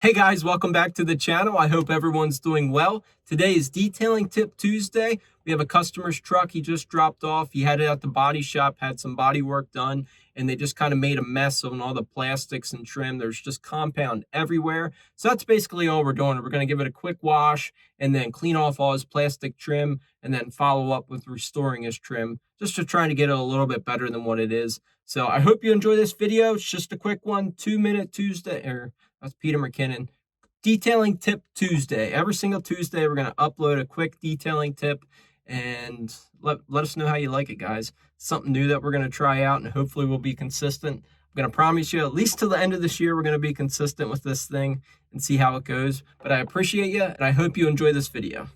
Hey guys, welcome back to the channel. I hope everyone's doing well. Today is Detailing Tip Tuesday. We have a customer's truck he just dropped off. He had it at the body shop, had some body work done, and they just kind of made a mess on all the plastics and trim. There's just compound everywhere. So that's basically all we're doing. We're going to give it a quick wash and then clean off all his plastic trim and then follow up with restoring his trim just to try to get it a little bit better than what it is. So I hope you enjoy this video. It's just a quick one, 2-minute Tuesday, that's Peter McKinnon. Detailing Tip Tuesday. Every single Tuesday, we're going to upload a quick detailing tip and let us know how you like it, guys. Something new that we're going to try out, and hopefully we'll be consistent. I'm going to promise you, at least till the end of this year, we're going to be consistent with this thing and see how it goes. But I appreciate you, and I hope you enjoy this video.